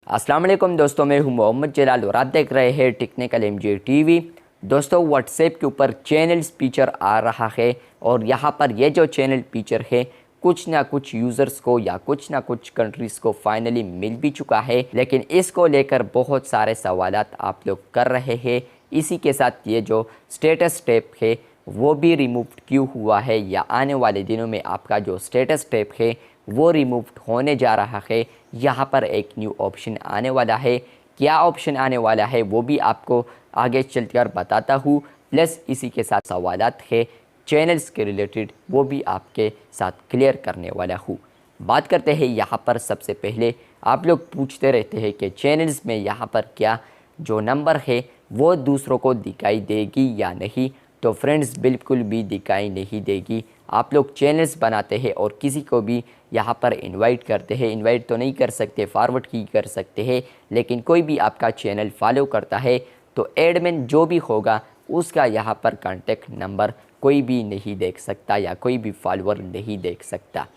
अस्सलाम वालेकुम दोस्तों, मैं हूं मोहम्मद जलाल और आप देख रहे हैं टेक्निकल एमजे टीवी। दोस्तों, व्हाट्सएप के ऊपर चैनल्स फीचर आ रहा है और यहां पर ये जो चैनल फीचर है कुछ ना कुछ यूज़र्स को या कुछ ना कुछ कंट्रीज़ को फाइनली मिल भी चुका है, लेकिन इसको लेकर बहुत सारे सवालात आप लोग कर रहे हैं। इसी के साथ ये जो स्टेटस टैब है वो भी रिमूव क्यों हुआ है या आने वाले दिनों में आपका जो स्टेटस टैब है वो रिमूव होने जा रहा है। यहाँ पर एक न्यू ऑप्शन आने वाला है। क्या ऑप्शन आने वाला है वो भी आपको आगे चलकर बताता हूँ। प्लस इसी के साथ सवालात है चैनल्स के रिलेटेड, वो भी आपके साथ क्लियर करने वाला हूँ। बात करते हैं यहाँ पर। सबसे पहले आप लोग पूछते रहते हैं कि चैनल्स में यहाँ पर क्या जो नंबर है वो दूसरों को दिखाई देगी या नहीं। तो फ्रेंड्स, बिल्कुल भी दिखाई नहीं देगी। आप लोग चैनल्स बनाते हैं और किसी को भी यहाँ पर इनवाइट करते हैं, इनवाइट तो नहीं कर सकते, फॉरवर्ड ही कर सकते हैं, लेकिन कोई भी आपका चैनल फॉलो करता है तो एडमिन जो भी होगा उसका यहाँ पर कांटेक्ट नंबर कोई भी नहीं देख सकता या कोई भी फॉलोअर नहीं देख सकता।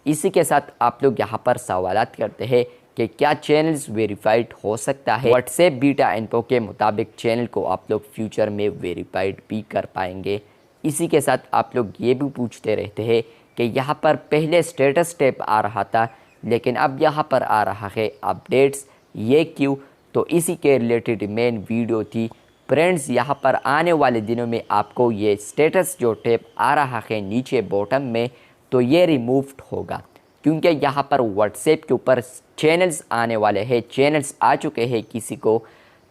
इसी के साथ आप लोग यहाँ पर सवालात करते हैं कि क्या चैनल्स वेरीफाइड हो सकता है। व्हाट्सएप बीटा इन्फो के मुताबिक चैनल को आप लोग फ्यूचर में वेरीफाइड भी कर पाएंगे। इसी के साथ आप लोग ये भी पूछते रहते हैं कि यहाँ पर पहले स्टेटस टैब आ रहा था लेकिन अब यहाँ पर आ रहा है अपडेट्स, ये क्यों? तो इसी के रिलेटेड मेन वीडियो थी फ्रेंड्स। यहाँ पर आने वाले दिनों में आपको ये स्टेटस जो टैब आ रहा है नीचे बॉटम में, तो ये रिमूव्ड होगा क्योंकि यहाँ पर व्हाट्सएप के ऊपर चैनल्स आने वाले हैं। चैनल्स आ चुके हैं किसी को,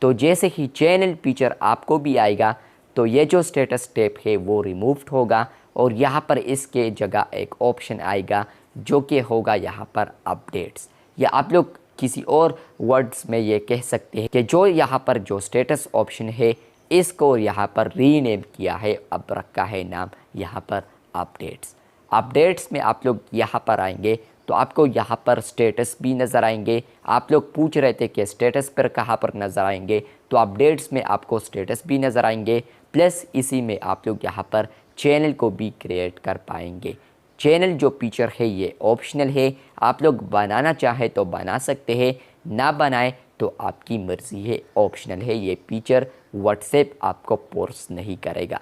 तो जैसे ही चैनल फीचर आपको भी आएगा तो ये जो स्टेटस टैब है वो रिमूव्ड होगा और यहाँ पर इसके जगह एक ऑप्शन आएगा जो कि होगा यहाँ पर अपडेट्स। या आप लोग किसी और वर्ड्स में ये कह सकते हैं कि जो यहाँ पर जो स्टेटस ऑप्शन है इसको यहाँ पर रीनेम किया है, अब रखा है नाम यहाँ पर अपडेट्स। अपडेट्स में आप लोग यहाँ पर आएंगे तो आपको यहाँ पर स्टेटस भी नज़र आएंगे। आप लोग पूछ रहे थे कि स्टेटस पर कहाँ पर नज़र आएंगे, तो अपडेट्स में आपको स्टेटस भी नज़र आएंगे। प्लस इसी में आप लोग यहाँ पर चैनल को भी क्रिएट कर पाएंगे। चैनल जो फीचर है ये ऑप्शनल है, आप लोग बनाना चाहे तो बना सकते हैं, ना बनाए तो आपकी मर्ज़ी है, ऑप्शनल है ये फीचर। व्हाट्सएप आपको फोर्स नहीं करेगा।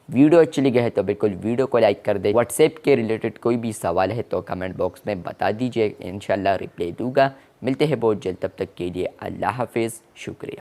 वीडियो अच्छी लगी है तो बिल्कुल वीडियो को लाइक कर दे। व्हाट्सएप के रिलेटेड कोई भी सवाल है तो कमेंट बॉक्स में बता दीजिए, इंशाल्लाह रिप्लाई दूंगा। मिलते हैं बहुत जल्द, तब तक के लिए अल्लाह हाफिज़, शुक्रिया।